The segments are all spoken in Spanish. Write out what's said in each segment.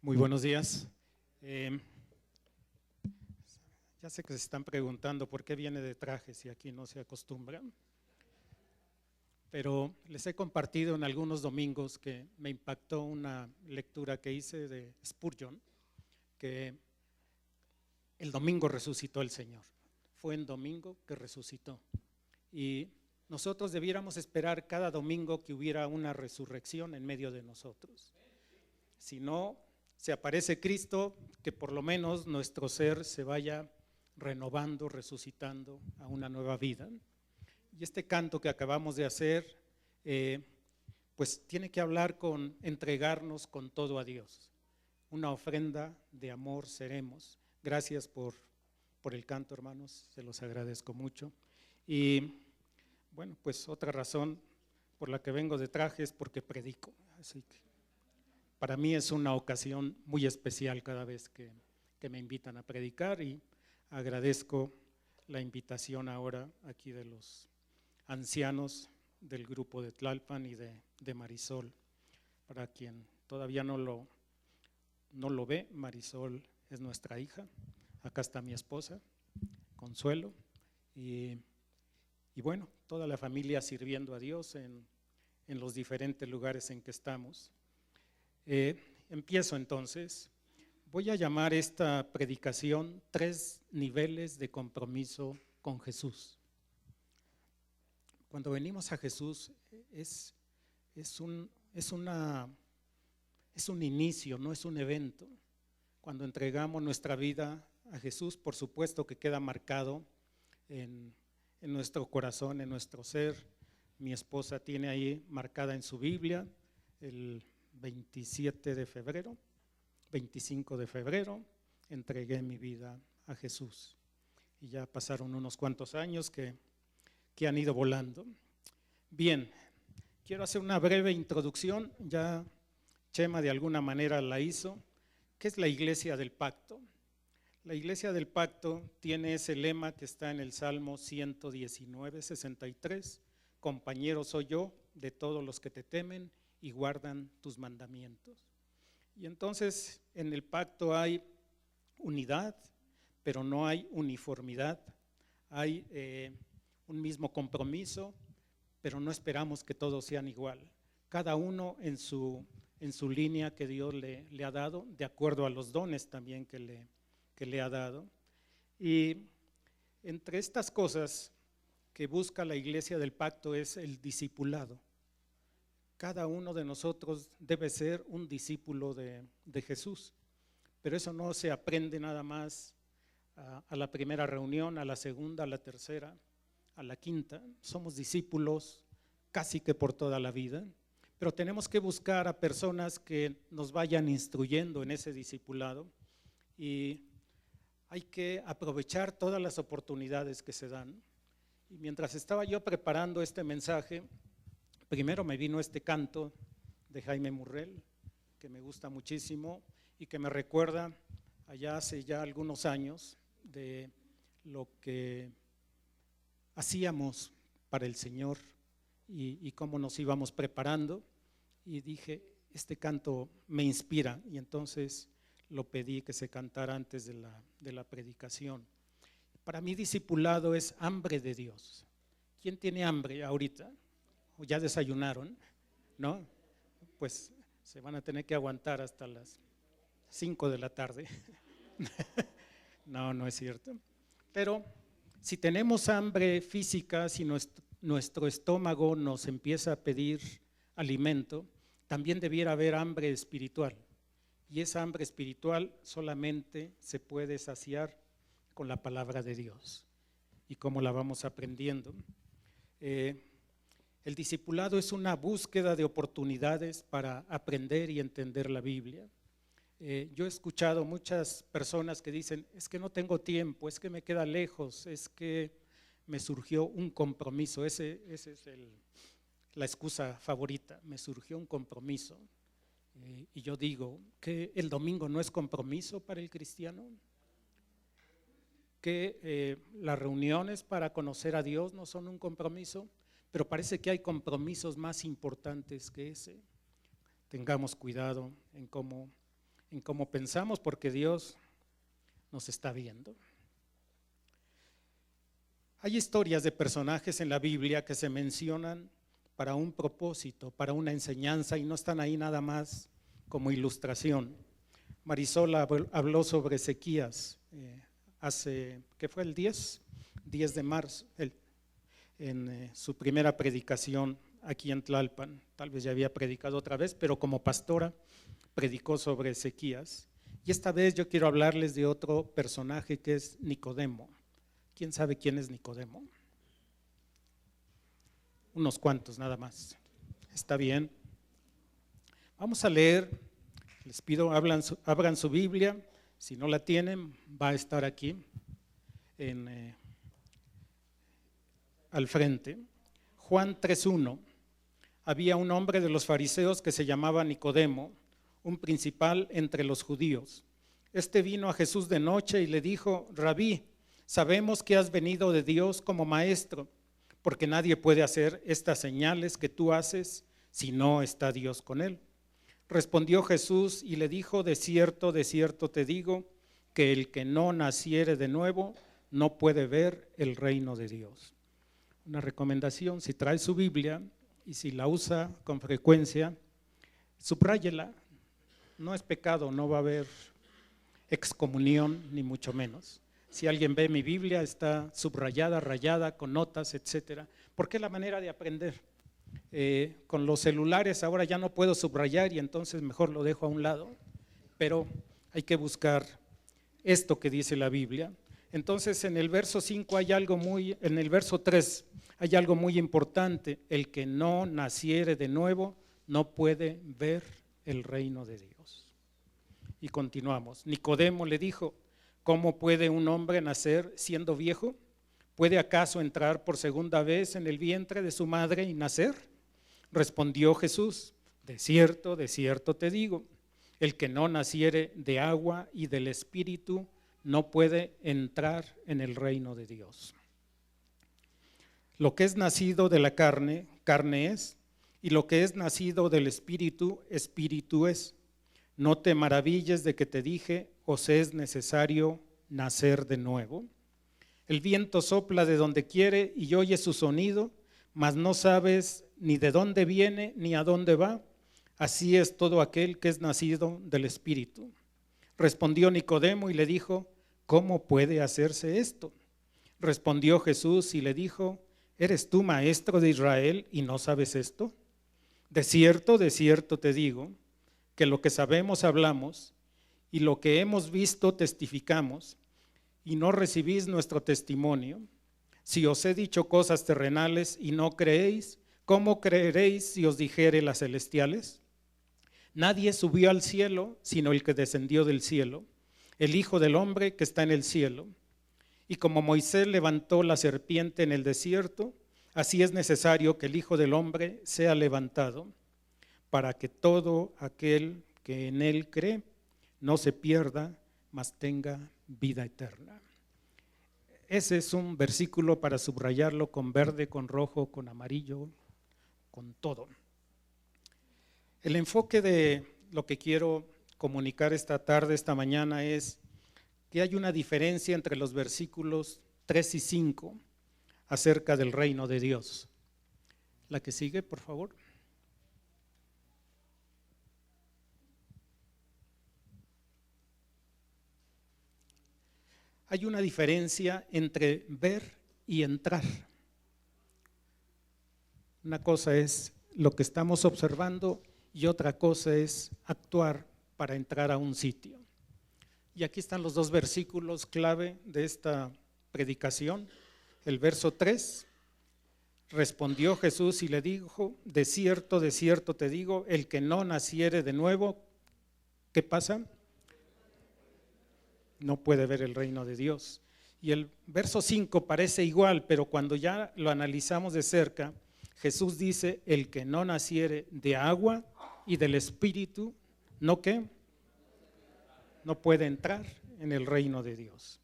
Muy buenos días. Ya sé que se están preguntando por qué viene de traje si aquí no se acostumbra, pero les he compartido en algunos domingos que me impactó una lectura que hice de Spurgeon, que el domingo resucitó el Señor. Fue en domingo que resucitó. Y nosotros debiéramos esperar cada domingo que hubiera una resurrección en medio de nosotros. Si no se aparece Cristo, que por lo menos nuestro ser se vaya renovando, resucitando a una nueva vida. Y este canto que acabamos de hacer, pues tiene que hablar con entregarnos con todo a Dios. Una ofrenda de amor seremos. Gracias por el canto, hermanos, se los agradezco mucho. Y bueno, pues otra razón por la que vengo de traje es porque predico, así que para mí es una ocasión muy especial cada vez que me invitan a predicar, y agradezco la invitación ahora aquí de los ancianos del grupo de Tlalpan y de Marisol. Para quien todavía no lo ve, Marisol es nuestra hija. Acá está mi esposa, Consuelo, y bueno, toda la familia sirviendo a Dios en los diferentes lugares en que estamos. Empiezo entonces. Voy a llamar esta predicación 3 niveles de compromiso con Jesús. Cuando venimos a Jesús es un inicio, no es un evento. Cuando entregamos nuestra vida a Jesús, por supuesto que queda marcado en nuestro corazón, en nuestro ser. Mi esposa tiene ahí marcada en su Biblia el 25 de febrero, entregué mi vida a Jesús. Y ya pasaron unos cuantos años que han ido volando. Bien, quiero hacer una breve introducción, ya Chema de alguna manera la hizo. ¿Qué es la Iglesia del Pacto? La Iglesia del Pacto tiene ese lema que está en el Salmo 119, 63, compañero soy yo de todos los que te temen y guardan tus mandamientos. Y entonces en el pacto hay unidad, pero no hay uniformidad. Hay un mismo compromiso, pero no esperamos que todos sean igual. Cada uno en su línea que Dios le ha dado, de acuerdo a los dones también que le ha dado. Y entre estas cosas que busca la Iglesia del Pacto es el discipulado. Cada uno de nosotros debe ser un discípulo de Jesús, pero eso no se aprende nada más a la primera reunión, a la segunda, a la tercera, a la quinta. Somos discípulos casi que por toda la vida, pero tenemos que buscar a personas que nos vayan instruyendo en ese discipulado, y hay que aprovechar todas las oportunidades que se dan. Y mientras estaba yo preparando este mensaje, primero me vino este canto de Jaime Murrell, que me gusta muchísimo y que me recuerda allá hace ya algunos años de lo que hacíamos para el Señor y cómo nos íbamos preparando. Y dije, este canto me inspira, y entonces lo pedí que se cantara antes de la predicación. Para mí discipulado es hambre de Dios. ¿Quién tiene hambre ahorita? ¿O ya desayunaron? ¿No? Pues se van a tener que aguantar hasta las 5 de la tarde. No es cierto. Pero si tenemos hambre física, si nuestro estómago nos empieza a pedir alimento, también debiera haber hambre espiritual. Y esa hambre espiritual solamente se puede saciar con la palabra de Dios. ¿Y cómo la vamos aprendiendo? El discipulado es una búsqueda de oportunidades para aprender y entender la Biblia. Yo he escuchado muchas personas que dicen, es que no tengo tiempo, es que me queda lejos, es que me surgió un compromiso. Ese es la excusa favorita, me surgió un compromiso. Y yo digo, ¿que el domingo no es compromiso para el cristiano? ¿Que las reuniones para conocer a Dios no son un compromiso? Pero parece que hay compromisos más importantes que ese. Tengamos cuidado en cómo en cómo pensamos, porque Dios nos está viendo. Hay historias de personajes en la Biblia que se mencionan para un propósito, para una enseñanza, y no están ahí nada más como ilustración. Marisol habló sobre Ezequías hace, ¿qué fue? El 10 de marzo, en su primera predicación aquí en Tlalpan. Tal vez ya había predicado otra vez, pero como pastora predicó sobre Ezequías. Y esta vez yo quiero hablarles de otro personaje que es Nicodemo. ¿Quién sabe quién es Nicodemo? Unos cuantos nada más. Está bien. Vamos a leer, les pido abran su Biblia, si no la tienen va a estar aquí al frente. Juan 3:1. Había un hombre de los fariseos que se llamaba Nicodemo, un principal entre los judíos. Este vino a Jesús de noche y le dijo: Rabí, sabemos que has venido de Dios como maestro, porque nadie puede hacer estas señales que tú haces si no está Dios con él. Respondió Jesús y le dijo: de cierto te digo, que el que no naciere de nuevo no puede ver el reino de Dios. Una recomendación: si trae su Biblia y si la usa con frecuencia, subráyela. No es pecado, no va a haber excomunión ni mucho menos. Si alguien ve mi Biblia, está subrayada, rayada, con notas, etcétera, porque es la manera de aprender. Con los celulares ahora ya no puedo subrayar y entonces mejor lo dejo a un lado, pero hay que buscar esto que dice la Biblia. Entonces en el verso 5 hay algo en el verso 3 hay algo muy importante: el que no naciere de nuevo no puede ver el reino de Dios. Y continuamos. Nicodemo le dijo: ¿cómo puede un hombre nacer siendo viejo? ¿Puede acaso entrar por segunda vez en el vientre de su madre y nacer? Respondió Jesús: de cierto te digo, el que no naciere de agua y del Espíritu no puede entrar en el reino de Dios. Lo que es nacido de la carne, carne es, y lo que es nacido del Espíritu, Espíritu es. No te maravilles de que te dije: os es necesario nacer de nuevo. El viento sopla de donde quiere y oyes su sonido, mas no sabes ni de dónde viene ni a dónde va. Así es todo aquel que es nacido del Espíritu. Respondió Nicodemo y le dijo: ¿cómo puede hacerse esto? Respondió Jesús y le dijo: ¿eres tú maestro de Israel y no sabes esto? De cierto te digo, que lo que sabemos hablamos y lo que hemos visto testificamos, y no recibís nuestro testimonio. Si os he dicho cosas terrenales y no creéis, ¿cómo creeréis si os dijere las celestiales? Nadie subió al cielo sino el que descendió del cielo, el Hijo del Hombre que está en el cielo. Y como Moisés levantó la serpiente en el desierto, así es necesario que el Hijo del Hombre sea levantado, para que todo aquel que en él cree no se pierda, mas tenga vida eterna. Ese es un versículo para subrayarlo con verde, con rojo, con amarillo, con todo. El enfoque de lo que quiero comunicar esta tarde, esta mañana, es que hay una diferencia entre los versículos 3 y 5 acerca del reino de Dios. La que sigue, por favor. Hay una diferencia entre ver y entrar. Una cosa es lo que estamos observando y otra cosa es actuar para entrar a un sitio. Y aquí están los dos versículos clave de esta predicación. El verso 3, respondió Jesús y le dijo: de cierto te digo, el que no naciere de nuevo, ¿qué pasa? No puede ver el reino de Dios. Y el verso 5 parece igual, pero cuando ya lo analizamos de cerca, Jesús dice: el que no naciere de agua y del Espíritu, ¿no qué? No puede entrar en el reino de Dios.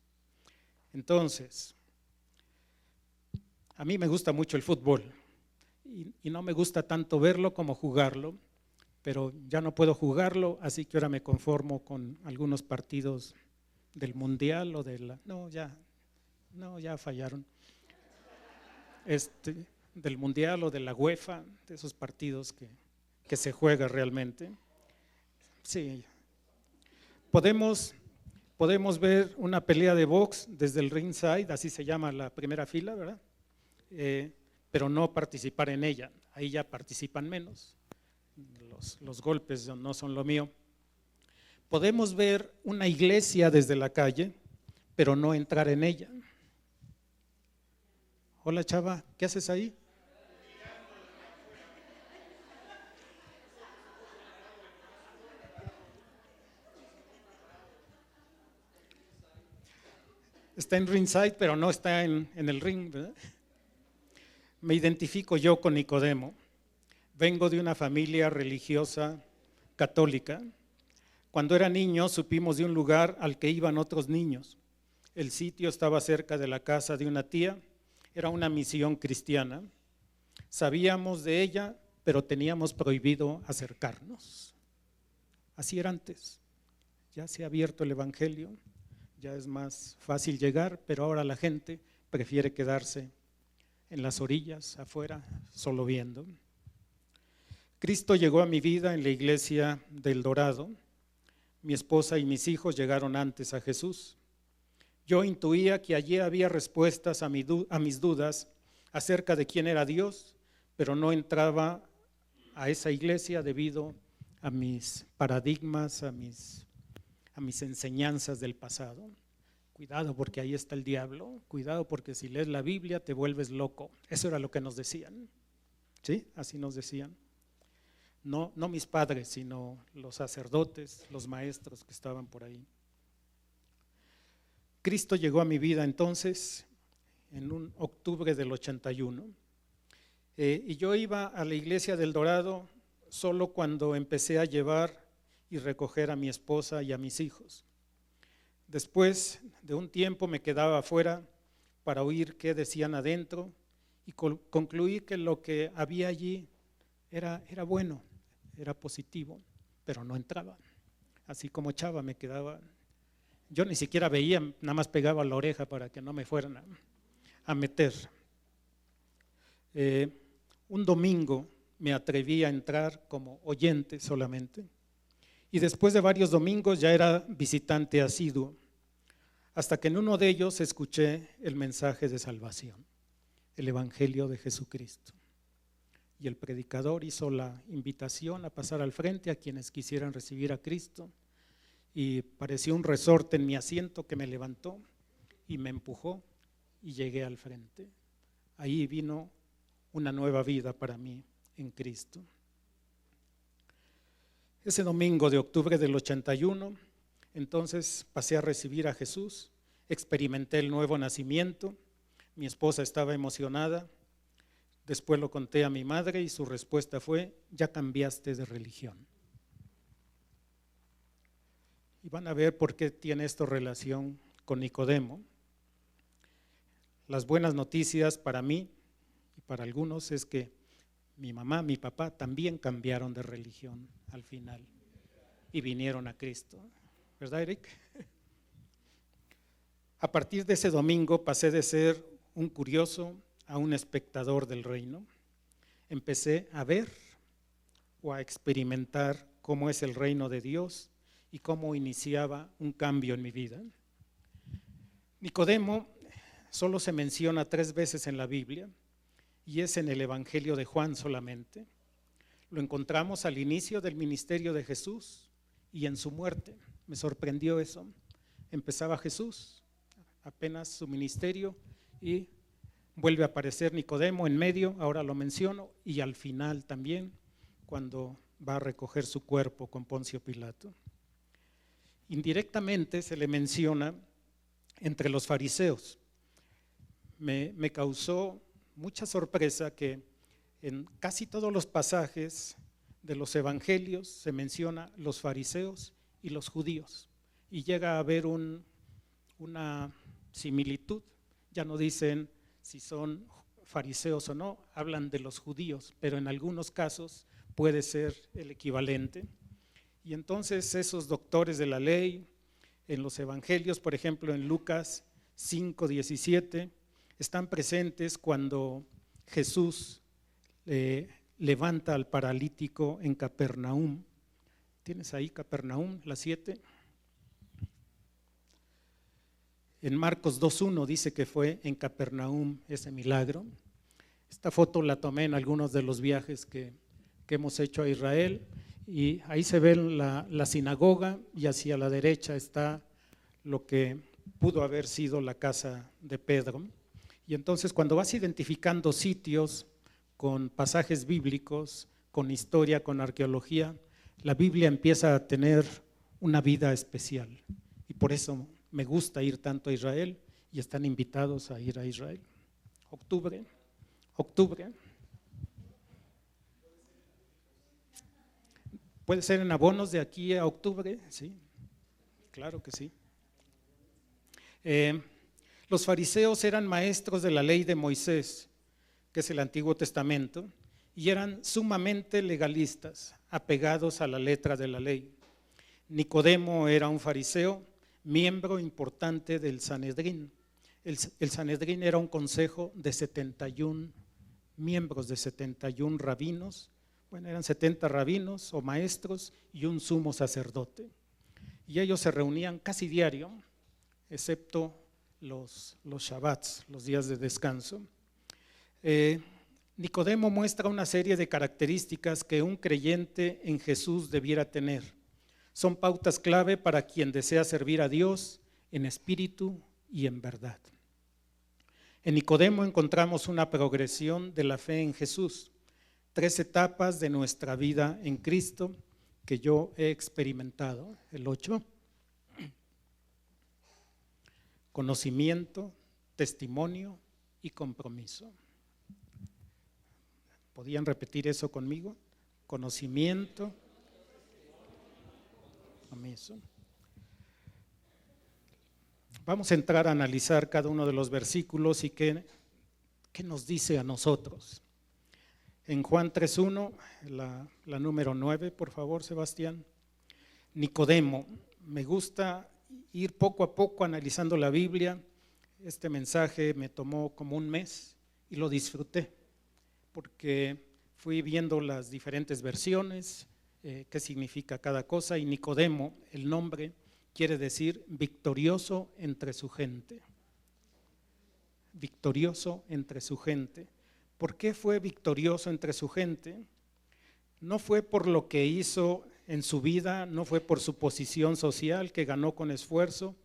Entonces, a mí me gusta mucho el fútbol y no me gusta tanto verlo como jugarlo, pero ya no puedo jugarlo, así que ahora me conformo con algunos partidos del Mundial o de la… No, ya fallaron. Del Mundial o de la UEFA, de esos partidos que se juega realmente. Sí, podemos ver una pelea de box desde el ringside, así se llama la primera fila, ¿verdad? Pero no participar en ella, ahí ya participan menos, los golpes no son lo mío. Podemos ver una iglesia desde la calle, pero no entrar en ella. Hola chava, ¿qué haces ahí? Está en ringside, pero no está en el ring, ¿verdad? Me identifico yo con Nicodemo. Vengo de una familia religiosa católica. Cuando era niño supimos de un lugar al que iban otros niños. El sitio estaba cerca de la casa de una tía, era una misión cristiana. Sabíamos de ella, pero teníamos prohibido acercarnos. Así era antes. Ya se ha abierto el evangelio, ya es más fácil llegar, pero ahora la gente prefiere quedarse en las orillas, afuera, solo viendo. Cristo llegó a mi vida en la iglesia del Dorado. Mi esposa y mis hijos llegaron antes a Jesús. Yo intuía que allí había respuestas a mis dudas acerca de quién era Dios, pero no entraba a esa iglesia debido a mis paradigmas, a mis enseñanzas del pasado. Cuidado porque ahí está el diablo, cuidado porque si lees la Biblia te vuelves loco. Eso era lo que nos decían, ¿sí? Así nos decían. No mis padres, sino los sacerdotes, los maestros que estaban por ahí. Cristo llegó a mi vida entonces en un octubre del 81 y yo iba a la iglesia del Dorado solo cuando empecé a llevar y recoger a mi esposa y a mis hijos. Después de un tiempo me quedaba afuera para oír qué decían adentro y concluí que lo que había allí era bueno, era positivo, pero no entraba. Así como Chava me quedaba, yo ni siquiera veía, nada más pegaba la oreja para que no me fueran a meter. Un domingo me atreví a entrar como oyente solamente y después de varios domingos ya era visitante asiduo, hasta que en uno de ellos escuché el mensaje de salvación, el Evangelio de Jesucristo. Y el predicador hizo la invitación a pasar al frente a quienes quisieran recibir a Cristo y pareció un resorte en mi asiento que me levantó y me empujó y llegué al frente. Ahí vino una nueva vida para mí en Cristo. Ese domingo de octubre del 81, entonces pasé a recibir a Jesús, experimenté el nuevo nacimiento, mi esposa estaba emocionada, después lo conté a mi madre y su respuesta fue: ya cambiaste de religión. Y van a ver por qué tiene esto relación con Nicodemo. Las buenas noticias para mí y para algunos es que mi mamá, mi papá también cambiaron de religión al final y vinieron a Cristo. ¿Verdad, Eric? A partir de ese domingo pasé de ser un curioso a un espectador del reino. Empecé a ver o a experimentar cómo es el reino de Dios y cómo iniciaba un cambio en mi vida. Nicodemo solo se menciona 3 veces en la Biblia y es en el Evangelio de Juan solamente. Lo encontramos al inicio del ministerio de Jesús y en su muerte. Me sorprendió eso. Empezaba Jesús, apenas su ministerio, y vuelve a aparecer Nicodemo en medio, ahora lo menciono, y al final también, cuando va a recoger su cuerpo con Poncio Pilato. Indirectamente se le menciona entre los fariseos. Me causó mucha sorpresa que en casi todos los pasajes de los evangelios se menciona los fariseos y los judíos, y llega a haber una similitud. Ya no dicen si son fariseos o no, hablan de los judíos, pero en algunos casos puede ser el equivalente. Y entonces esos doctores de la ley, en los evangelios, por ejemplo en Lucas 5:17, están presentes cuando Jesús levanta al paralítico en Capernaum. ¿Tienes ahí Capernaum, la 7? En Marcos 2:1 dice que fue en Capernaum ese milagro. Esta foto la tomé en algunos de los viajes que hemos hecho a Israel, y ahí se ve la sinagoga, y hacia la derecha está lo que pudo haber sido la casa de Pedro. Y entonces cuando vas identificando sitios con pasajes bíblicos, con historia, con arqueología, la Biblia empieza a tener una vida especial. Y por eso me gusta ir tanto a Israel, y están invitados a ir a Israel. Octubre. ¿Puede ser en abonos de aquí a octubre? Sí, claro que sí. Los fariseos eran maestros de la ley de Moisés, que es el Antiguo Testamento, y eran sumamente legalistas, apegados a la letra de la ley. Nicodemo era un fariseo, miembro importante del Sanedrín. El Sanedrín era un consejo de 71 miembros, de 71 rabinos. Bueno, eran 70 rabinos o maestros y un sumo sacerdote. Y ellos se reunían casi diario, excepto los Shabbats, los días de descanso. Nicodemo muestra una serie de características que un creyente en Jesús debiera tener. Son pautas clave para quien desea servir a Dios en espíritu y en verdad. En Nicodemo encontramos una progresión de la fe en Jesús, 3 etapas de nuestra vida en Cristo que yo he experimentado. El 8, conocimiento, testimonio y compromiso. ¿Podían repetir eso conmigo? Conocimiento, compromiso. Vamos a entrar a analizar cada uno de los versículos y qué nos dice a nosotros. En Juan 3:1, la número 9, por favor, Sebastián. Nicodemo. Me gusta ir poco a poco analizando la Biblia. Este mensaje me tomó como un mes y lo disfruté, porque fui viendo las diferentes versiones, qué significa cada cosa, y Nicodemo, el nombre, quiere decir victorioso entre su gente. Victorioso entre su gente. ¿Por qué fue victorioso entre su gente? No fue por lo que hizo en su vida, no fue por su posición social que ganó con esfuerzo,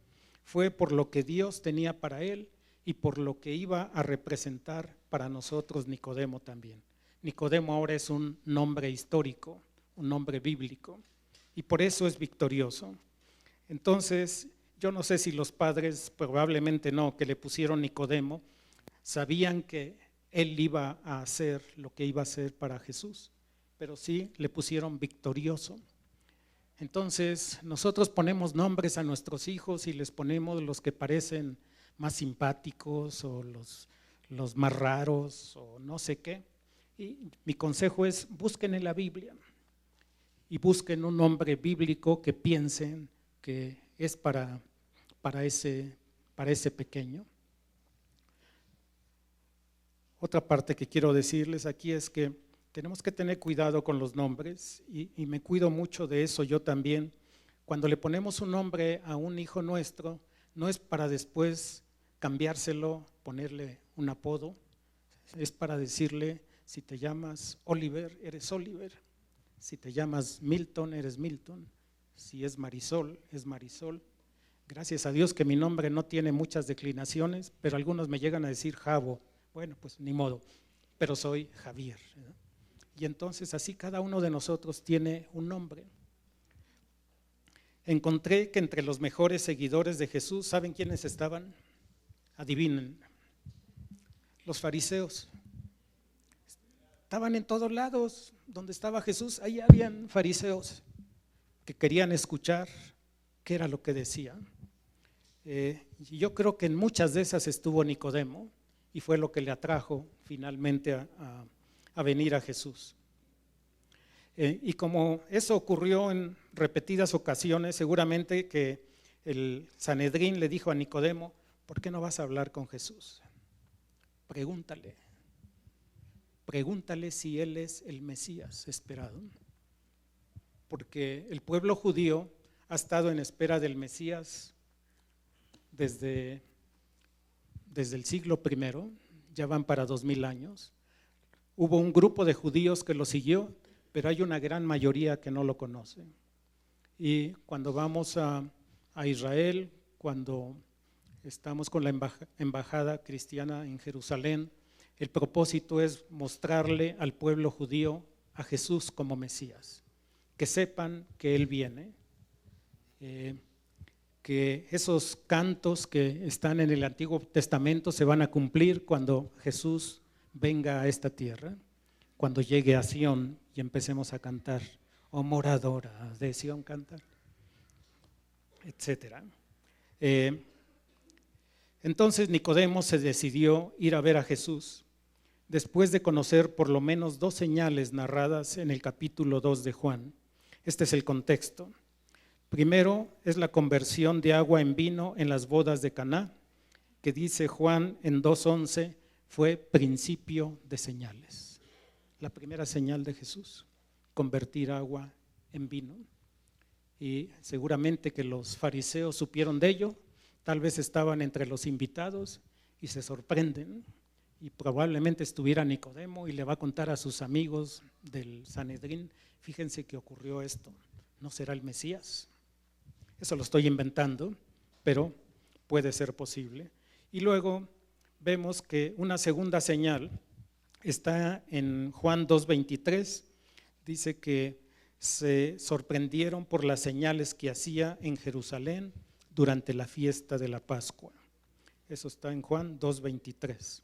fue por lo que Dios tenía para él y por lo que iba a representar para nosotros Nicodemo también. Nicodemo ahora es un nombre histórico, un nombre bíblico, y por eso es victorioso. Entonces, yo no sé si los padres, probablemente no, que le pusieron Nicodemo, sabían que él iba a hacer lo que iba a hacer para Jesús, pero sí le pusieron victorioso. Entonces, nosotros ponemos nombres a nuestros hijos y les ponemos los que parecen más simpáticos o los más raros o no sé qué. Y mi consejo es: busquen en la Biblia y busquen un nombre bíblico que piensen que es para ese pequeño. Otra parte que quiero decirles aquí es que tenemos que tener cuidado con los nombres, y me cuido mucho de eso yo también. Cuando le ponemos un nombre a un hijo nuestro, no es para después cambiárselo, ponerle un apodo, es para decirle: si te llamas Oliver, eres Oliver; si te llamas Milton, eres Milton; si es Marisol, es Marisol. Gracias a Dios que mi nombre no tiene muchas declinaciones, pero algunos me llegan a decir Javo. Bueno, pues ni modo, pero soy Javier, ¿verdad? Y entonces así cada uno de nosotros tiene un nombre. Encontré que entre los mejores seguidores de Jesús, ¿saben quiénes estaban? Adivinen, los fariseos. Estaban en todos lados, donde estaba Jesús, ahí habían fariseos que querían escuchar qué era lo que decía. Y yo creo que en muchas de esas estuvo Nicodemo, y fue lo que le atrajo finalmente a venir a Jesús. Y como eso ocurrió en repetidas ocasiones, seguramente que el Sanedrín le dijo a Nicodemo: ¿por qué no vas a hablar con Jesús? Pregúntale si Él es el Mesías esperado. Porque el pueblo judío ha estado en espera del Mesías desde el siglo I, ya van para 2000 años. Hubo un grupo de judíos que lo siguió, pero hay una gran mayoría que no lo conoce. Y cuando vamos a Israel, cuando estamos con la embajada cristiana en Jerusalén, el propósito es mostrarle al pueblo judío a Jesús como Mesías, que sepan que Él viene, que esos cantos que están en el Antiguo Testamento se van a cumplir cuando Jesús venga a esta tierra, cuando llegue a Sión y empecemos a cantar: oh moradora de Sión, cantar, etcétera. Entonces Nicodemo se decidió ir a ver a Jesús después de conocer por lo menos 2 señales narradas en el capítulo 2 de Juan. Este es el contexto. Primero es la conversión de agua en vino en las bodas de Caná, que dice Juan en 2:11, fue principio de señales. La primera señal de Jesús, convertir agua en vino. Y seguramente que los fariseos supieron de ello, tal vez estaban entre los invitados y se sorprenden. Y probablemente estuviera Nicodemo y le va a contar a sus amigos del Sanedrín: fíjense que ocurrió esto, ¿no será el Mesías? Eso lo estoy inventando, pero puede ser posible. Y luego vemos que una segunda señal está en Juan 2:23, dice que se sorprendieron por las señales que hacía en Jerusalén durante la fiesta de la Pascua. Eso está en Juan 2:23.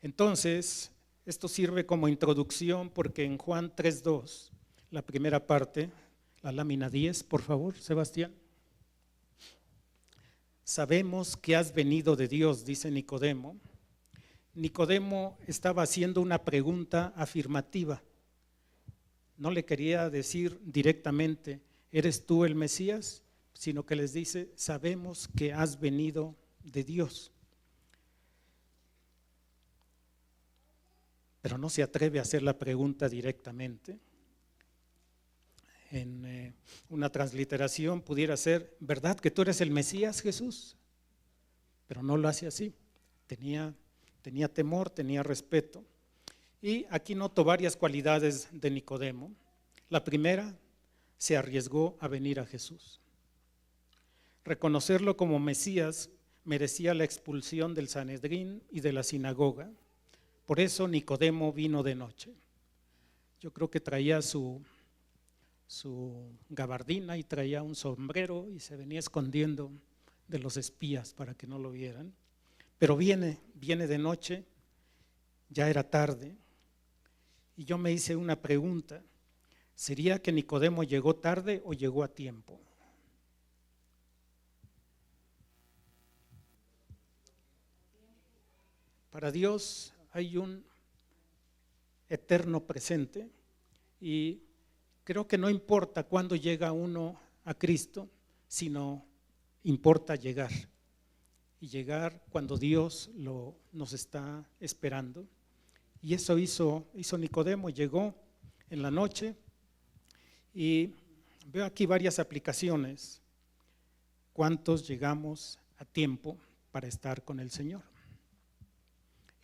Entonces, esto sirve como introducción porque en Juan 3:2, la primera parte, la lámina 10, por favor, Sebastián. Sabemos que has venido de Dios, dice Nicodemo. Nicodemo estaba haciendo una pregunta afirmativa. No le quería decir directamente: ¿eres tú el Mesías? Sino que les dice: sabemos que has venido de Dios. Pero no se atreve a hacer la pregunta directamente. En una transliteración pudiera ser: ¿verdad que tú eres el Mesías, Jesús? Pero no lo hace así. Tenía temor, tenía respeto. Y aquí noto varias cualidades de Nicodemo. La primera, se arriesgó a venir a Jesús. Reconocerlo como Mesías merecía la expulsión del Sanedrín y de la sinagoga. Por eso Nicodemo vino de noche. Yo creo que traía su gabardina y traía un sombrero y se venía escondiendo de los espías para que no lo vieran. Pero viene de noche, ya era tarde, y yo me hice una pregunta: ¿sería que Nicodemo llegó tarde o llegó a tiempo? Para Dios hay un eterno presente y creo que no importa cuándo llega uno a Cristo, sino importa llegar. Y llegar cuando Dios nos está esperando. Y eso hizo Nicodemo, llegó en la noche. Y veo aquí varias aplicaciones. ¿Cuántos llegamos a tiempo para estar con el Señor?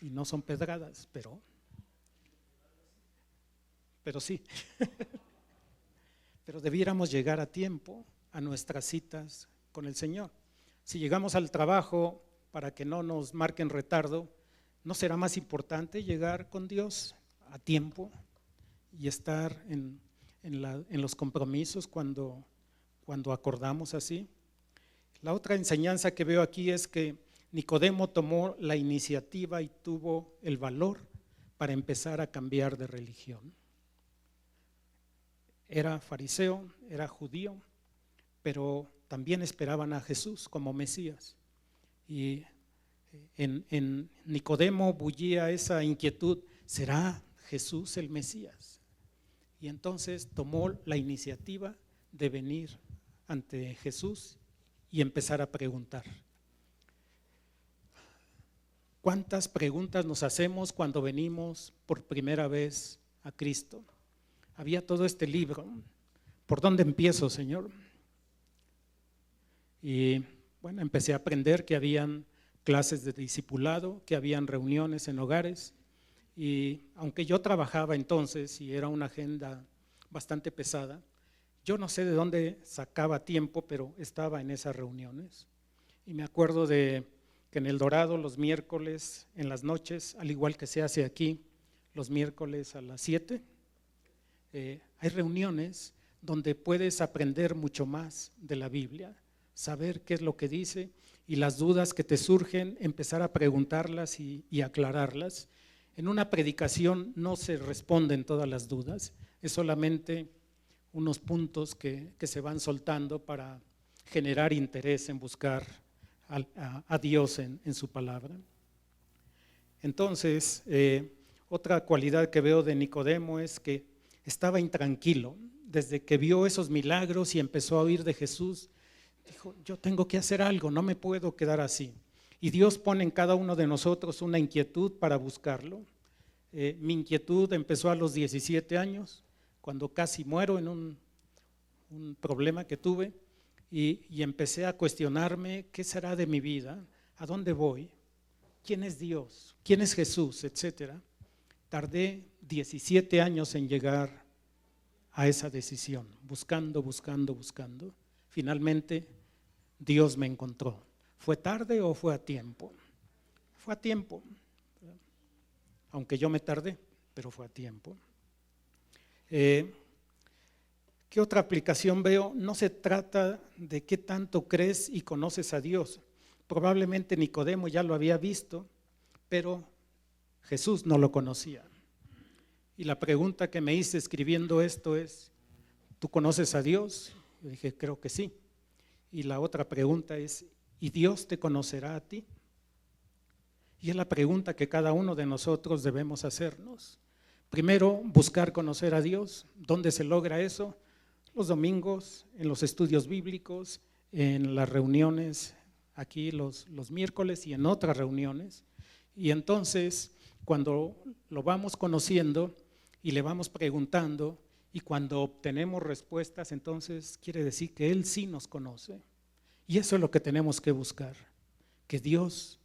Y no son pedradas, pero sí. Pero debiéramos llegar a tiempo a nuestras citas con el Señor. Si llegamos al trabajo para que no nos marquen retardo, ¿no será más importante llegar con Dios a tiempo y estar en los compromisos cuando acordamos así? La otra enseñanza que veo aquí es que Nicodemo tomó la iniciativa y tuvo el valor para empezar a cambiar de religión. Era fariseo, era judío, pero también esperaban a Jesús como Mesías. Y en Nicodemo bullía esa inquietud: ¿será Jesús el Mesías? Y entonces tomó la iniciativa de venir ante Jesús y empezar a preguntar. ¿Cuántas preguntas nos hacemos cuando venimos por primera vez a Cristo? Había todo este libro. ¿Por dónde empiezo, Señor? Y bueno, empecé a aprender que habían clases de discipulado, que habían reuniones en hogares. Y aunque yo trabajaba entonces y era una agenda bastante pesada, yo no sé de dónde sacaba tiempo, pero estaba en esas reuniones. Y me acuerdo de que en El Dorado los miércoles en las noches, al igual que se hace aquí, los miércoles a las 7, hay reuniones donde puedes aprender mucho más de la Biblia, saber qué es lo que dice y las dudas que te surgen, empezar a preguntarlas y aclararlas. En una predicación no se responden todas las dudas, es solamente unos puntos que se van soltando para generar interés en buscar a Dios en su palabra. Entonces, otra cualidad que veo de Nicodemo es que estaba intranquilo. Desde que vio esos milagros y empezó a oír de Jesús, dijo, yo tengo que hacer algo, no me puedo quedar así. Y Dios pone en cada uno de nosotros una inquietud para buscarlo. Mi inquietud empezó a los 17 años, cuando casi muero en un problema que tuve, y empecé a cuestionarme qué será de mi vida, a dónde voy, quién es Dios, quién es Jesús, etcétera. Tardé 17 años en llegar a esa decisión, buscando. Finalmente Dios me encontró. ¿Fue tarde o fue a tiempo? Fue a tiempo, aunque yo me tardé, pero fue a tiempo. ¿Qué otra aplicación veo? No se trata de qué tanto crees y conoces a Dios. Probablemente Nicodemo ya lo había visto, pero Jesús no lo conocía. Y la pregunta que me hice escribiendo esto es, ¿tú conoces a Dios? Yo dije, creo que sí. Y la otra pregunta es, ¿y Dios te conocerá a ti? Y es la pregunta que cada uno de nosotros debemos hacernos. Primero, buscar conocer a Dios. ¿Dónde se logra eso? Los domingos, en los estudios bíblicos, en las reuniones aquí los miércoles y en otras reuniones. Y entonces, cuando lo vamos conociendo y le vamos preguntando, y cuando obtenemos respuestas, entonces quiere decir que Él sí nos conoce. Y eso es lo que tenemos que buscar, que Dios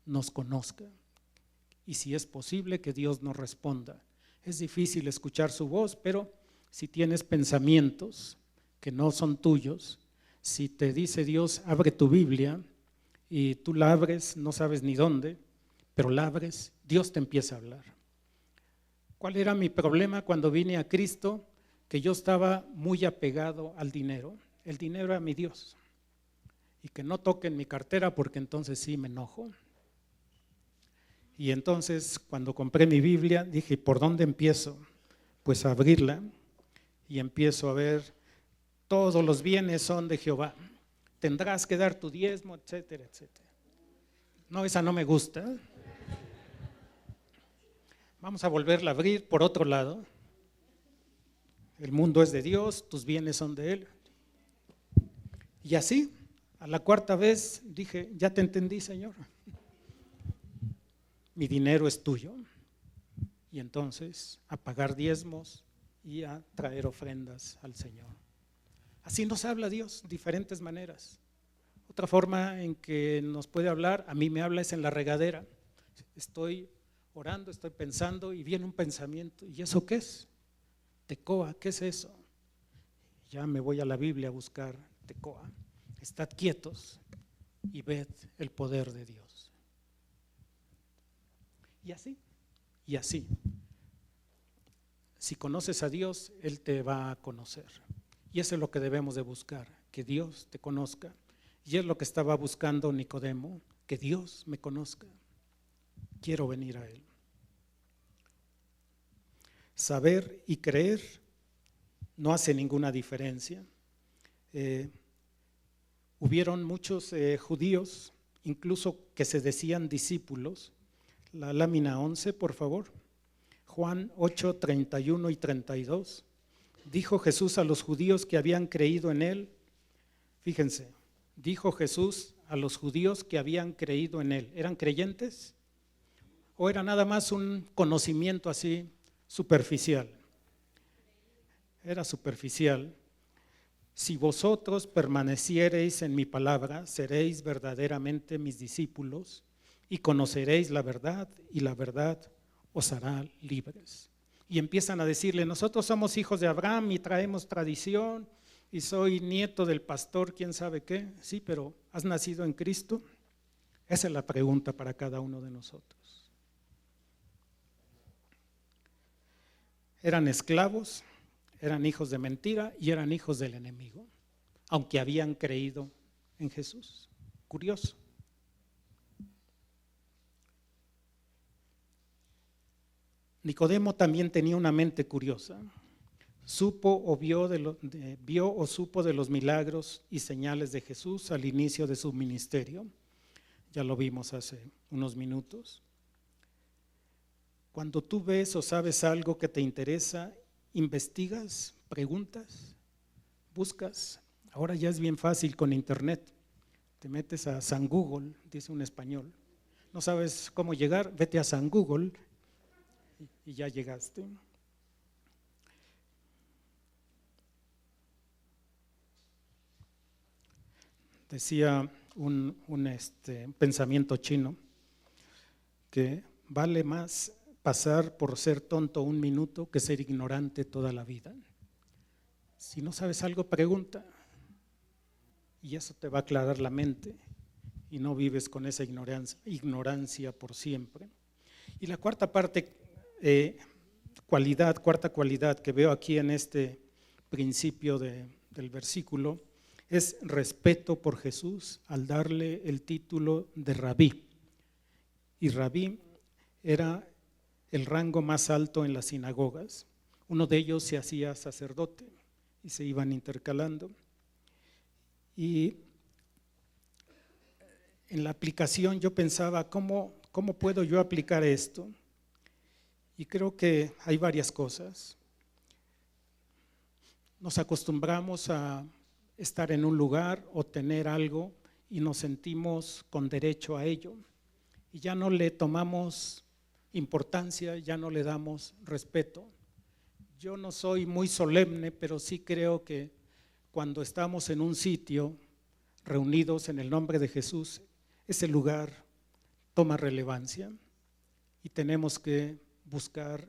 nos conozca. Y si es posible, que Dios nos responda. Es difícil escuchar su voz, pero si tienes pensamientos que no son tuyos, si te dice Dios, abre tu Biblia, y tú la abres, no sabes ni dónde, pero la abres, Dios te empieza a hablar. ¿Cuál era mi problema cuando vine a Cristo? Que yo estaba muy apegado al dinero. El dinero era mi Dios. Y que no toquen mi cartera porque entonces sí me enojo. Y entonces cuando compré mi Biblia dije, ¿por dónde empiezo? Pues a abrirla y empiezo a ver, todos los bienes son de Jehová. Tendrás que dar tu diezmo, etcétera, etcétera. No, esa no me gusta. Vamos a volverla a abrir por otro lado. El mundo es de Dios, tus bienes son de Él. Y así, a la cuarta vez dije, ya te entendí, Señor. Mi dinero es tuyo. Y entonces a pagar diezmos y a traer ofrendas al Señor. Así nos habla Dios, diferentes maneras. Otra forma en que nos puede hablar, a mí me habla es en la regadera. Estoy orando, estoy pensando y viene un pensamiento. ¿Y eso qué es? Tecoa, ¿qué es eso? Ya me voy a la Biblia a buscar Tecoa. Estad quietos y ved el poder de Dios. Y así. Si conoces a Dios, Él te va a conocer. Y eso es lo que debemos de buscar, que Dios te conozca. Y es lo que estaba buscando Nicodemo, que Dios me conozca. Quiero venir a Él. Saber y creer no hace ninguna diferencia. Hubieron muchos judíos, incluso que se decían discípulos. La lámina 11, por favor. Juan 8, 31 y 32. Dijo Jesús a los judíos que habían creído en él. Fíjense, dijo Jesús a los judíos que habían creído en él. ¿Eran creyentes? ¿O era nada más un conocimiento así superficial? Era superficial. Si vosotros permaneciereis en mi palabra, seréis verdaderamente mis discípulos y conoceréis la verdad, y la verdad os hará libres. Y empiezan a decirle, nosotros somos hijos de Abraham y traemos tradición, y soy nieto del pastor, quién sabe qué. Sí, pero ¿has nacido en Cristo? Esa es la pregunta para cada uno de nosotros. Eran esclavos, eran hijos de mentira y eran hijos del enemigo, aunque habían creído en Jesús. Curioso. Nicodemo también tenía una mente curiosa. Supo o supo de los milagros y señales de Jesús al inicio de su ministerio. Ya lo vimos hace unos minutos. Cuando tú ves o sabes algo que te interesa, investigas, preguntas, buscas. Ahora ya es bien fácil con internet. Te metes a San Google, dice un español. No sabes cómo llegar, vete a San Google y ya llegaste. Decía un pensamiento chino que vale más pasar por ser tonto un minuto que ser ignorante toda la vida. Si no sabes algo, pregunta y eso te va a aclarar la mente y no vives con esa ignorancia por siempre. Y la cuarta cualidad que veo aquí en este principio del versículo es respeto por Jesús al darle el título de rabí. Y rabí era el rango más alto en las sinagogas. Uno de ellos se hacía sacerdote y se iban intercalando. Y en la aplicación yo pensaba, ¿cómo puedo yo aplicar esto? Y creo que hay varias cosas. Nos acostumbramos a estar en un lugar o tener algo y nos sentimos con derecho a ello. Y ya no le tomamos importancia, ya no le damos respeto. Yo no soy muy solemne, pero sí creo que cuando estamos en un sitio reunidos en el nombre de Jesús, ese lugar toma relevancia y tenemos que buscar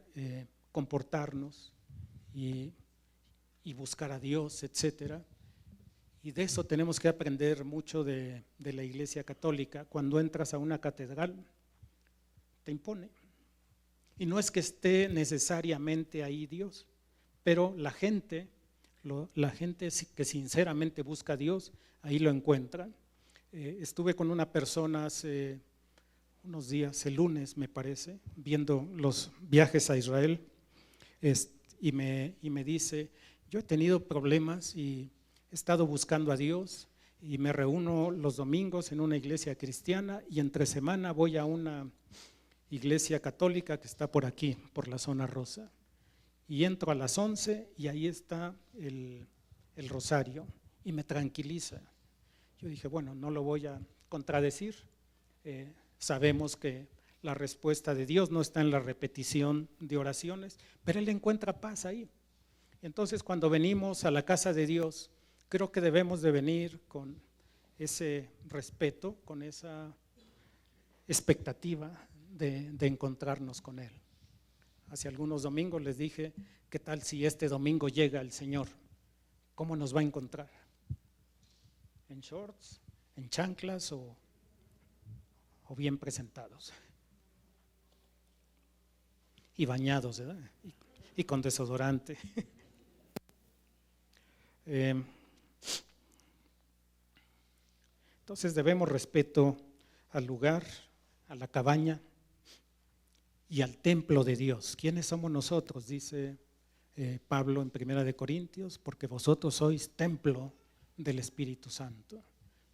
comportarnos y buscar a Dios, etcétera. Y de eso tenemos que aprender mucho de la Iglesia Católica. Cuando entras a una catedral, te impone. Y no es que esté necesariamente ahí Dios, pero la gente que sinceramente busca a Dios, ahí lo encuentra. Estuve con una persona hace unos días, el lunes me parece, viendo los viajes a Israel, y me dice, yo he tenido problemas y he estado buscando a Dios y me reúno los domingos en una iglesia cristiana y entre semana voy a una iglesia católica que está por aquí, por la zona rosa. Y entro a las 11 y ahí está el rosario y me tranquiliza. Yo dije, bueno, no lo voy a contradecir. Sabemos que la respuesta de Dios no está en la repetición de oraciones, pero Él encuentra paz ahí. Entonces, cuando venimos a la casa de Dios, creo que debemos de venir con ese respeto, con esa expectativa de encontrarnos con Él. Hace algunos domingos les dije, ¿qué tal si este domingo llega el Señor? ¿Cómo nos va a encontrar? ¿En shorts, en chanclas o bien presentados? Y bañados, ¿verdad? Y con desodorante. Entonces debemos respeto al lugar, a la cabaña y al templo de Dios. ¿Quiénes somos nosotros? Dice Pablo en 1 Corintios, porque vosotros sois templo del Espíritu Santo.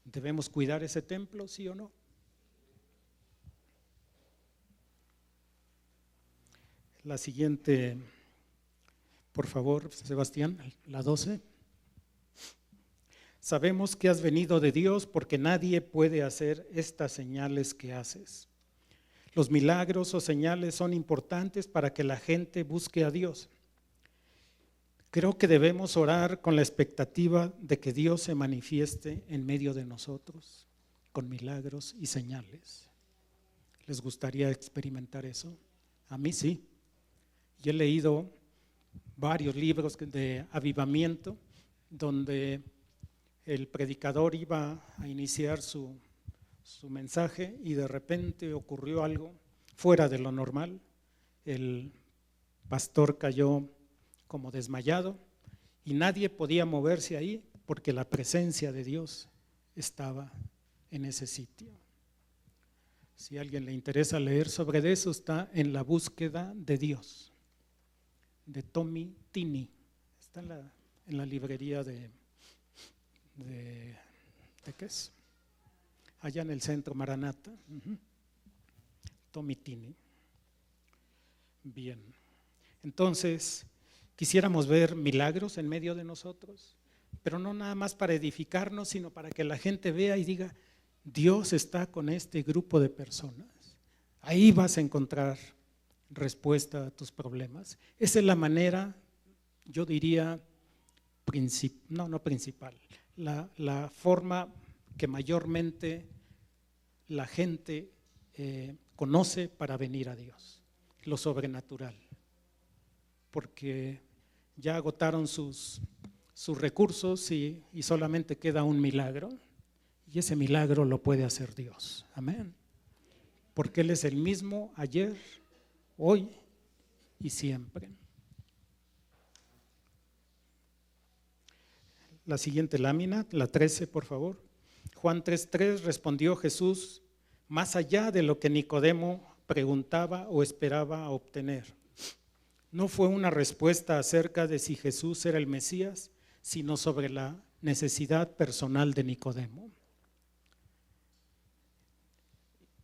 ¿Debemos cuidar ese templo, sí o no? La siguiente, por favor, Sebastián, la 12. Sabemos que has venido de Dios porque nadie puede hacer estas señales que haces. Los milagros o señales son importantes para que la gente busque a Dios. Creo que debemos orar con la expectativa de que Dios se manifieste en medio de nosotros, con milagros y señales. ¿Les gustaría experimentar eso? A mí sí. Yo he leído varios libros de avivamiento donde el predicador iba a iniciar su mensaje y de repente ocurrió algo fuera de lo normal. El pastor cayó como desmayado y nadie podía moverse ahí porque la presencia de Dios estaba en ese sitio. Si a alguien le interesa leer sobre eso, está en La búsqueda de Dios, de Tommy Tini. Está en la librería de ¿qué es? Allá en el centro Maranata. Tommy Tini. Bien. Entonces, quisiéramos ver milagros en medio de nosotros, pero no nada más para edificarnos, sino para que la gente vea y diga, Dios está con este grupo de personas. Ahí vas a encontrar respuesta a tus problemas. Esa es la manera, yo diría, no principal, la forma que mayormente la gente conoce para venir a Dios, lo sobrenatural, porque ya agotaron sus recursos y solamente queda un milagro, y ese milagro lo puede hacer Dios, amén, porque Él es el mismo ayer, hoy y siempre. La siguiente lámina, la 13, por favor. Juan 3:3, respondió Jesús, más allá de lo que Nicodemo preguntaba o esperaba obtener. No fue una respuesta acerca de si Jesús era el Mesías, sino sobre la necesidad personal de Nicodemo.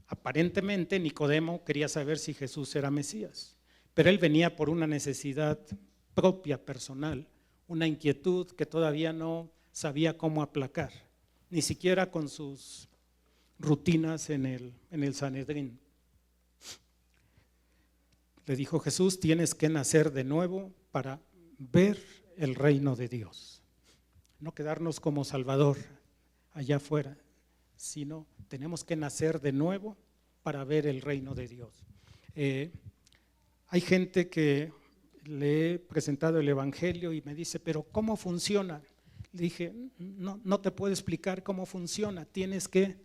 Aparentemente Nicodemo quería saber si Jesús era Mesías, pero él venía por una necesidad propia, personal, una inquietud que todavía no sabía cómo aplacar, ni siquiera con sus rutinas en el Sanedrín. Le dijo Jesús, tienes que nacer de nuevo para ver el reino de Dios. No quedarnos como Salvador allá afuera, sino tenemos que nacer de nuevo para ver el reino de Dios. Hay gente que le he presentado el Evangelio y me dice, pero ¿cómo funciona? Le dije, no te puedo explicar cómo funciona, tienes que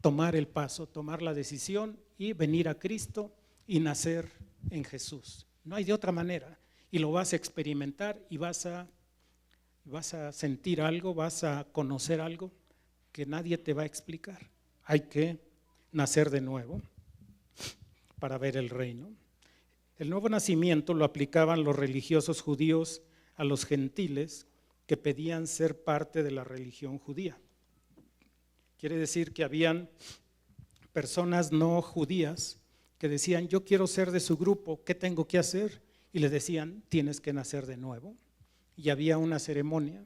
tomar el paso, tomar la decisión y venir a Cristo y nacer en Jesús. No hay de otra manera, y lo vas a experimentar y vas a sentir algo, vas a conocer algo que nadie te va a explicar. Hay que nacer de nuevo para ver el reino. El nuevo nacimiento lo aplicaban los religiosos judíos a los gentiles que pedían ser parte de la religión judía. Quiere decir que habían personas no judías que decían, yo quiero ser de su grupo, ¿qué tengo que hacer? Y le decían, tienes que nacer de nuevo. Y había una ceremonia.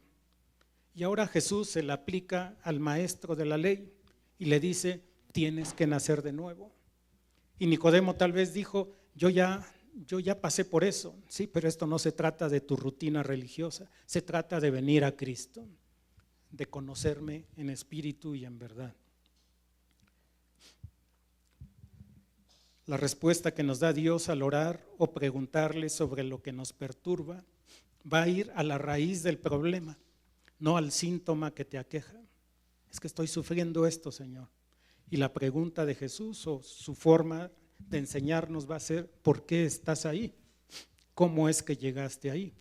Y ahora Jesús se la aplica al maestro de la ley y le dice, tienes que nacer de nuevo. Y Nicodemo tal vez dijo, yo ya pasé por eso, sí, pero esto no se trata de tu rutina religiosa, se trata de venir a Cristo, de conocerme en espíritu y en verdad. La respuesta que nos da Dios al orar o preguntarle sobre lo que nos perturba va a ir a la raíz del problema, no al síntoma que te aqueja. Es que estoy sufriendo esto, Señor. Y la pregunta de Jesús o su forma de enseñarnos va a ser, ¿por qué estás ahí? ¿Cómo es que llegaste ahí?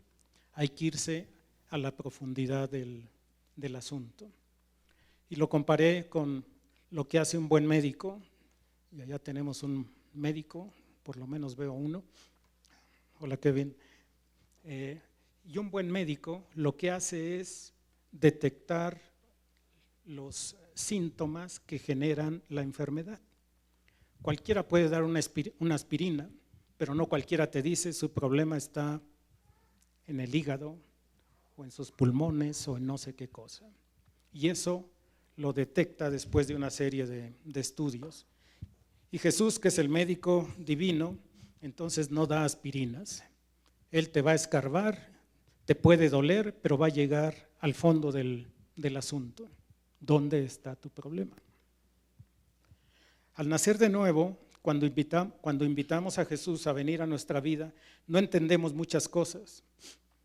Hay que irse a la profundidad del asunto. Y lo comparé con lo que hace un buen médico, y allá tenemos un médico, por lo menos veo uno. Hola, Kevin. Y un buen médico lo que hace es detectar los síntomas que generan la enfermedad. Cualquiera puede dar una aspirina, pero no cualquiera te dice su problema está en el hígado o en sus pulmones o en no sé qué cosa. Y eso lo detecta después de una serie de estudios. Y Jesús, que es el médico divino, entonces no da aspirinas. Él te va a escarbar, te puede doler, pero va a llegar al fondo del asunto. ¿Dónde está tu problema? Al nacer de nuevo, cuando invitamos a Jesús a venir a nuestra vida, no entendemos muchas cosas.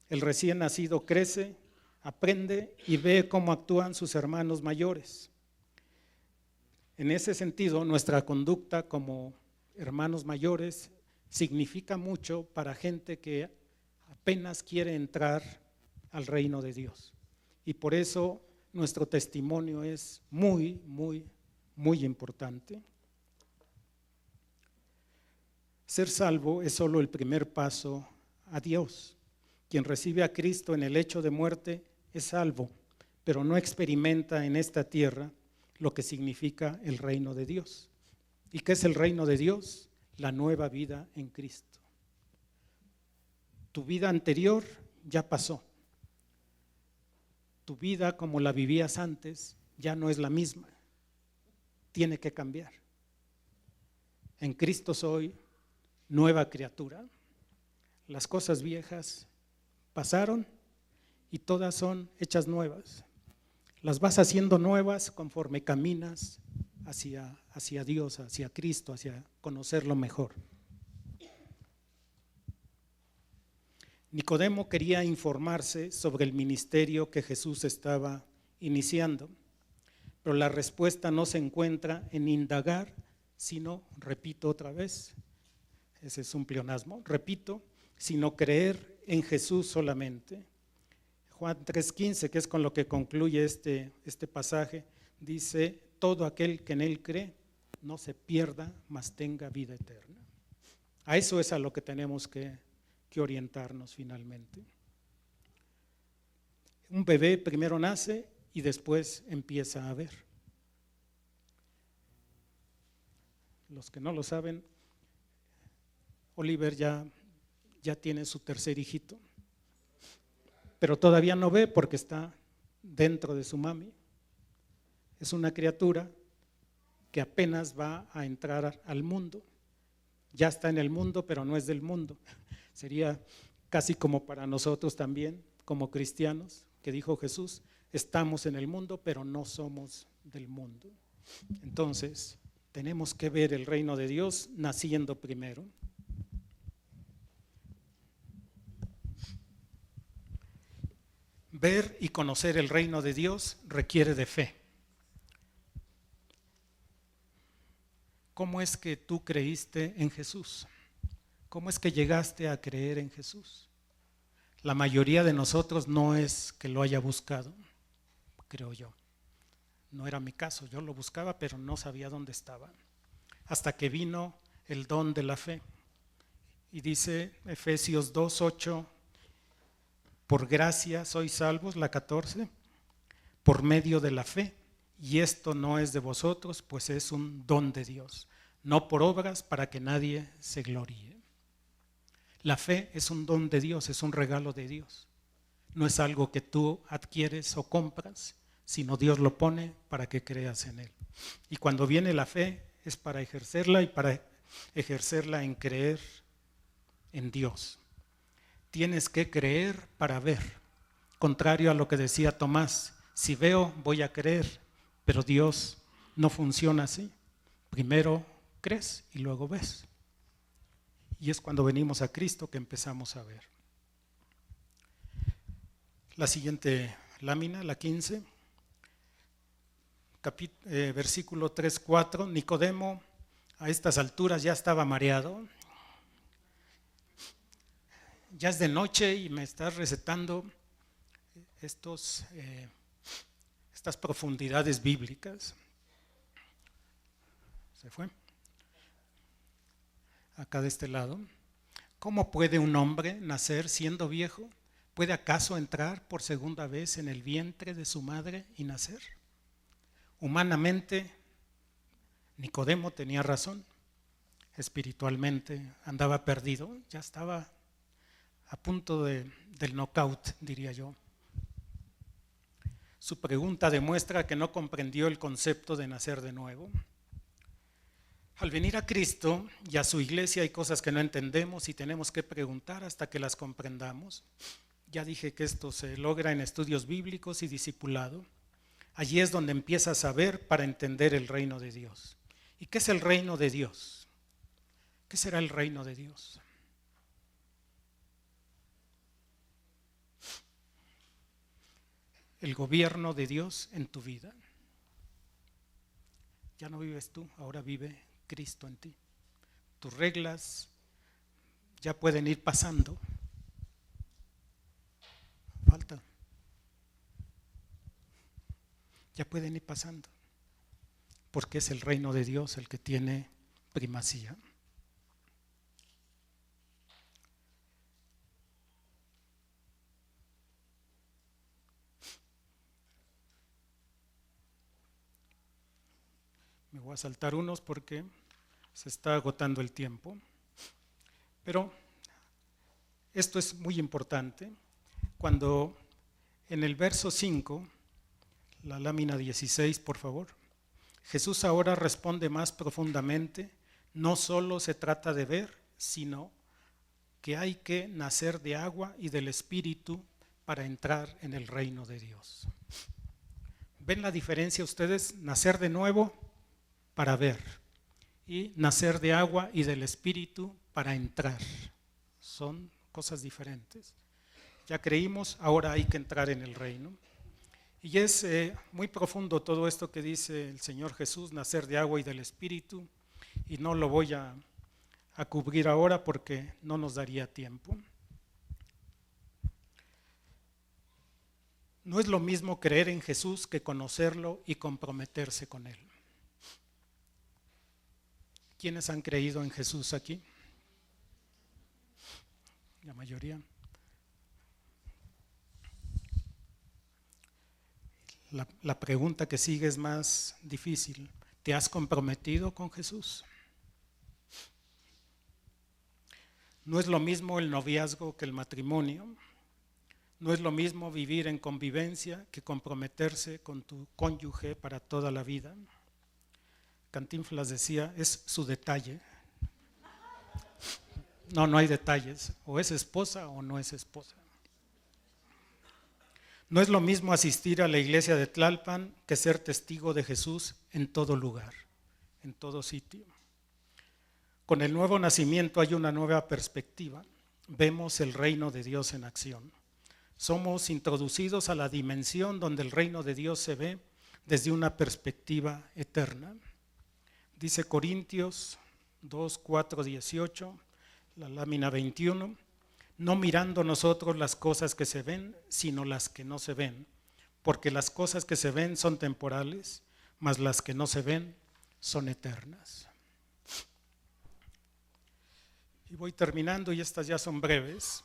El recién nacido crece, aprende y ve cómo actúan sus hermanos mayores. En ese sentido, nuestra conducta como hermanos mayores significa mucho para gente que apenas quiere entrar al reino de Dios. Y por eso nuestro testimonio es muy, muy, muy importante. Ser salvo es solo el primer paso a Dios. Quien recibe a Cristo en el lecho de muerte es salvo, pero no experimenta en esta tierra lo que significa el reino de Dios. ¿Y qué es el reino de Dios? La nueva vida en Cristo. Tu vida anterior ya pasó. Tu vida como la vivías antes ya no es la misma. Tiene que cambiar. En Cristo soy nueva criatura. Las cosas viejas pasaron y todas son hechas nuevas. Las vas haciendo nuevas conforme caminas hacia Dios, hacia Cristo, hacia conocerlo mejor. Nicodemo quería informarse sobre el ministerio que Jesús estaba iniciando, pero la respuesta no se encuentra en indagar, sino, repito otra vez, ese es un pleonasmo, repito, sino creer en Jesús solamente. Juan 3:15, que es con lo que concluye este pasaje, dice, todo aquel que en Él cree no se pierda, mas tenga vida eterna. A eso es a lo que tenemos que orientarnos finalmente. Un bebé primero nace y después empieza a ver. Los que no lo saben, Oliver ya tiene su tercer hijito, pero todavía no ve porque está dentro de su mami. Es una criatura que apenas va a entrar al mundo. Ya está en el mundo, pero no es del mundo. Sería casi como para nosotros también, como cristianos, que dijo Jesús, estamos en el mundo, pero no somos del mundo. Entonces, tenemos que ver el reino de Dios naciendo primero. Ver y conocer el reino de Dios requiere de fe. ¿Cómo es que tú creíste en Jesús? ¿Cómo es que llegaste a creer en Jesús? La mayoría de nosotros no es que lo haya buscado, creo yo. No era mi caso, yo lo buscaba, pero no sabía dónde estaba. Hasta que vino el don de la fe. Y dice Efesios 2:8, por gracia sois salvos, la 14, por medio de la fe. Y esto no es de vosotros, pues es un don de Dios, no por obras para que nadie se gloríe. La fe es un don de Dios, es un regalo de Dios. No es algo que tú adquieres o compras, sino Dios lo pone para que creas en Él. Y cuando viene la fe es para ejercerla y para ejercerla en creer en Dios. Tienes que creer para ver, contrario a lo que decía Tomás, si veo voy a creer, pero Dios no funciona así. Primero crees y luego ves. Y es cuando venimos a Cristo que empezamos a ver. La siguiente lámina, la 15, versículo 3-4, Nicodemo a estas alturas ya estaba mareado. Ya es de noche y me estás recetando estas profundidades bíblicas. ¿Se fue? Acá de este lado. ¿Cómo puede un hombre nacer siendo viejo? ¿Puede acaso entrar por segunda vez en el vientre de su madre y nacer? Humanamente, Nicodemo tenía razón. espiritualmente, andaba perdido, ya estaba a punto del knockout, diría yo. Su pregunta demuestra que no comprendió el concepto de nacer de nuevo. Al venir a Cristo y a su iglesia hay cosas que no entendemos y tenemos que preguntar hasta que las comprendamos. Ya dije que esto se logra en estudios bíblicos y discipulado. Allí es donde empiezas a ver para entender el reino de Dios. ¿Y qué es el reino de Dios? ¿Qué será el reino de Dios? El gobierno de Dios en tu vida. Ya no vives tú, ahora vive Cristo en ti. Tus reglas ya pueden ir pasando. Falta. Ya pueden ir pasando. Porque es el reino de Dios el que tiene primacía. Me voy a saltar unos porque se está agotando el tiempo. Pero esto es muy importante. Cuando en el verso 5, la lámina 16, por favor, Jesús ahora responde más profundamente. No solo se trata de ver, sino que hay que nacer de agua y del Espíritu para entrar en el reino de Dios. ¿Ven la diferencia ustedes? Nacer de nuevo para ver y nacer de agua y del Espíritu para entrar. Son cosas diferentes. Ya creímos, ahora hay que entrar en el reino. Y es muy profundo todo esto que dice el Señor Jesús, nacer de agua y del Espíritu, y no lo voy a cubrir ahora porque no nos daría tiempo. No es lo mismo creer en Jesús que conocerlo y comprometerse con Él. ¿Quiénes han creído en Jesús aquí? La mayoría. La pregunta que sigue es más difícil. ¿Te has comprometido con Jesús? No es lo mismo el noviazgo que el matrimonio. No es lo mismo vivir en convivencia que comprometerse con tu cónyuge para toda la vida. Cantinflas decía, es su detalle. No hay detalles. O es esposa o no es esposa. No es lo mismo asistir a la iglesia de Tlalpan que ser testigo de Jesús en todo lugar, en todo sitio. Con el nuevo nacimiento hay una nueva perspectiva. Vemos el reino de Dios en acción. Somos introducidos a la dimensión donde el reino de Dios se ve desde una perspectiva eterna. Dice Corintios 2, 4, 18, la lámina 21. No mirando nosotros las cosas que se ven, sino las que no se ven, porque las cosas que se ven son temporales, mas las que no se ven son eternas. Y voy terminando y estas ya son breves.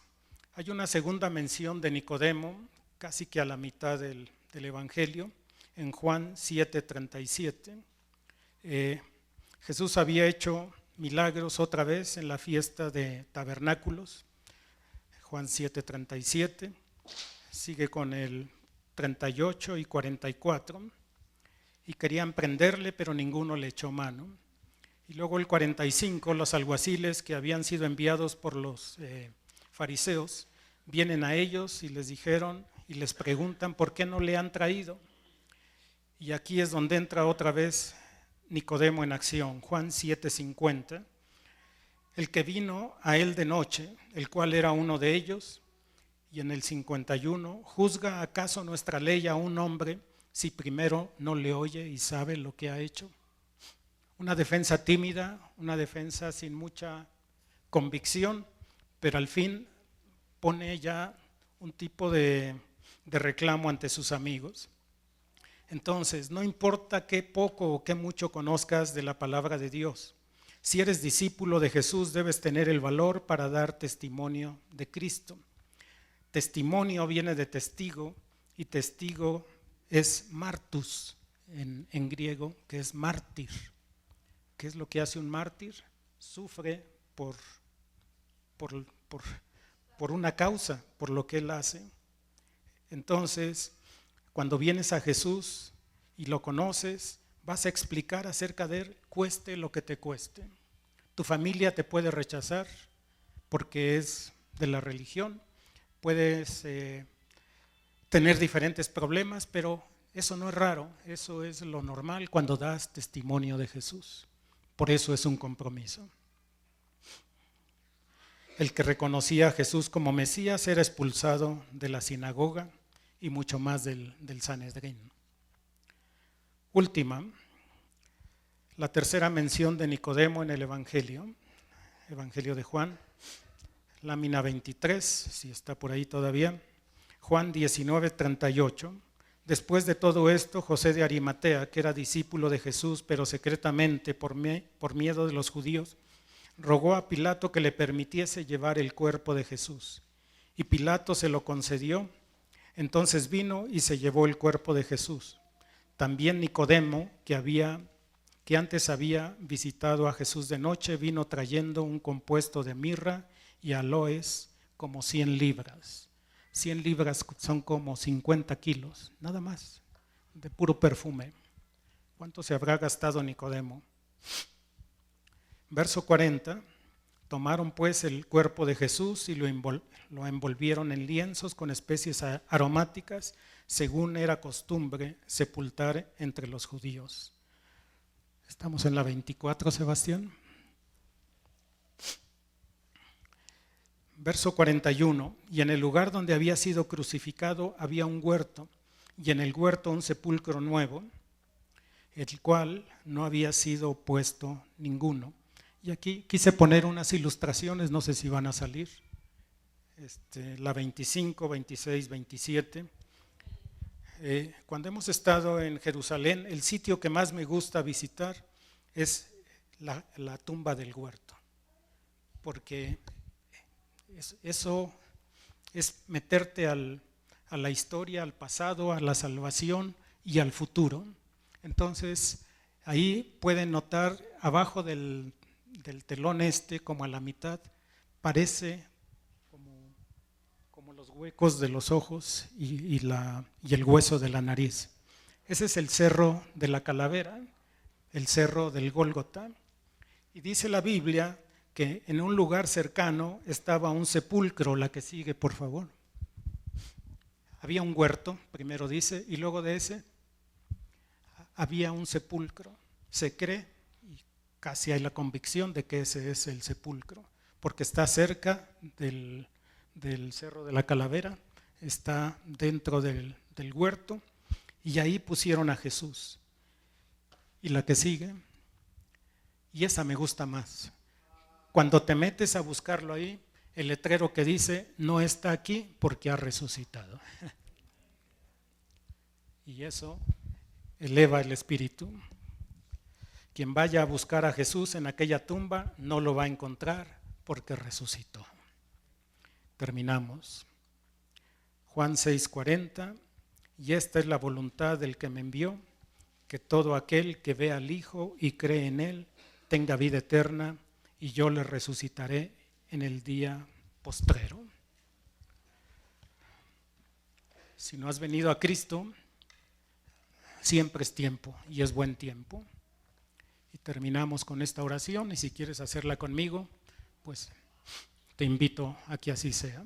Hay una segunda mención de Nicodemo, casi que a la mitad del Evangelio, en Juan 7:37. Jesús había hecho milagros otra vez en la fiesta de tabernáculos. Juan 7:37, sigue con el 38 y 44, y querían prenderle, pero ninguno le echó mano. Y luego el 45, los alguaciles que habían sido enviados por los fariseos, vienen a ellos y les dijeron y les preguntan por qué no le han traído. Y aquí es donde entra otra vez Nicodemo en acción, Juan 7:50. El que vino a él de noche, el cual era uno de ellos, y en el 51, ¿juzga acaso nuestra ley a un hombre si primero no le oye y sabe lo que ha hecho? Una defensa tímida, una defensa sin mucha convicción, pero al fin pone ya un tipo de reclamo ante sus amigos. Entonces, no importa qué poco o qué mucho conozcas de la palabra de Dios, si eres discípulo de Jesús, debes tener el valor para dar testimonio de Cristo. Testimonio viene de testigo y testigo es martus en griego, que es mártir. ¿Qué es lo que hace un mártir? sufre por, por, por, por una causa, por lo que Él hace. Entonces, cuando vienes a Jesús y lo conoces, vas a explicar acerca de Él, cueste lo que te cueste. Tu familia te puede rechazar porque es de la religión, puedes tener diferentes problemas, pero eso no es raro, eso es lo normal cuando das testimonio de Jesús. Por eso es un compromiso. El que reconocía a Jesús como Mesías era expulsado de la sinagoga y mucho más del Sanedrín. Última, la tercera mención de Nicodemo en el Evangelio de Juan, lámina 23, si está por ahí todavía, Juan 19:38. Después de todo esto, José de Arimatea, que era discípulo de Jesús, pero secretamente por miedo de los judíos, rogó a Pilato que le permitiese llevar el cuerpo de Jesús. Y Pilato se lo concedió. Entonces vino y se llevó el cuerpo de Jesús. También Nicodemo, que antes había visitado a Jesús de noche, vino trayendo un compuesto de mirra y aloes como 100 libras. 100 libras son como 50 kilos, nada más, de puro perfume. ¿Cuánto se habrá gastado Nicodemo? Verso 40, tomaron pues el cuerpo de Jesús y lo envolvieron en lienzos con especies aromáticas, según era costumbre sepultar entre los judíos. Estamos en la 24, Sebastián. Verso 41, y en el lugar donde había sido crucificado había un huerto, y en el huerto un sepulcro nuevo, el cual no había sido puesto ninguno. Y aquí quise poner unas ilustraciones, no sé si van a salir, la 25, 26, 27. Cuando hemos estado en Jerusalén, el sitio que más me gusta visitar es la tumba del huerto, porque eso es meterte a la historia, al pasado, a la salvación y al futuro. Entonces, ahí pueden notar abajo del telón como a la mitad, parece como los huecos de los ojos y el hueso de la nariz. Ese es el cerro de la calavera, el cerro del Gólgota. Y dice la Biblia que en un lugar cercano estaba un sepulcro, la que sigue, por favor. Había un huerto, primero dice, y luego de ese había un sepulcro. Se cree, y casi hay la convicción de que ese es el sepulcro, porque está cerca del Cerro de la Calavera, está dentro del huerto, y ahí pusieron a Jesús. Y la que sigue, y esa me gusta más. Cuando te metes a buscarlo ahí, el letrero que dice, no está aquí porque ha resucitado. Y eso eleva el espíritu. Quien vaya a buscar a Jesús en aquella tumba no lo va a encontrar porque resucitó. Terminamos. Juan 6:40, y esta es la voluntad del que me envió, que todo aquel que vea al Hijo y cree en Él tenga vida eterna, y yo le resucitaré en el día postrero. Si no has venido a Cristo, siempre es tiempo y es buen tiempo. Y terminamos con esta oración, y si quieres hacerla conmigo, pues te invito a que así sea.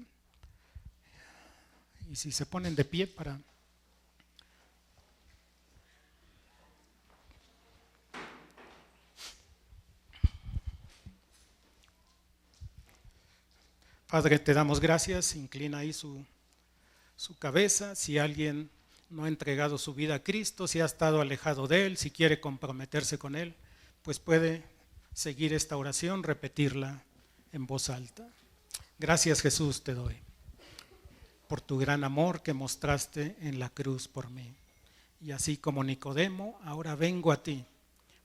Y si se ponen de pie para... Padre, te damos gracias, inclina ahí su cabeza. Si alguien no ha entregado su vida a Cristo, si ha estado alejado de Él, si quiere comprometerse con Él, pues puede seguir esta oración, repetirla en voz alta. Gracias, Jesús, te doy por tu gran amor que mostraste en la cruz por mí. Y así como Nicodemo, ahora vengo a ti,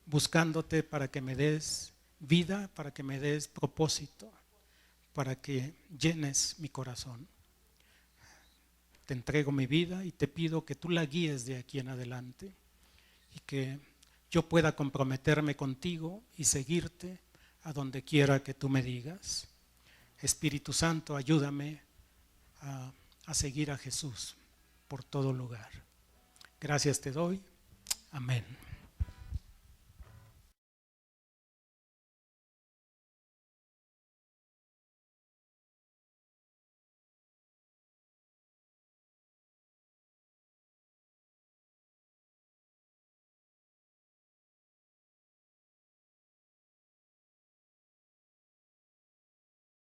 buscándote para que me des vida, para que me des propósito, para que llenes mi corazón. Te entrego mi vida y te pido que tú la guíes de aquí en adelante y que yo pueda comprometerme contigo y seguirte a donde quiera que tú me digas. Espíritu Santo, ayúdame a seguir a Jesús por todo lugar. Gracias te doy. Amén.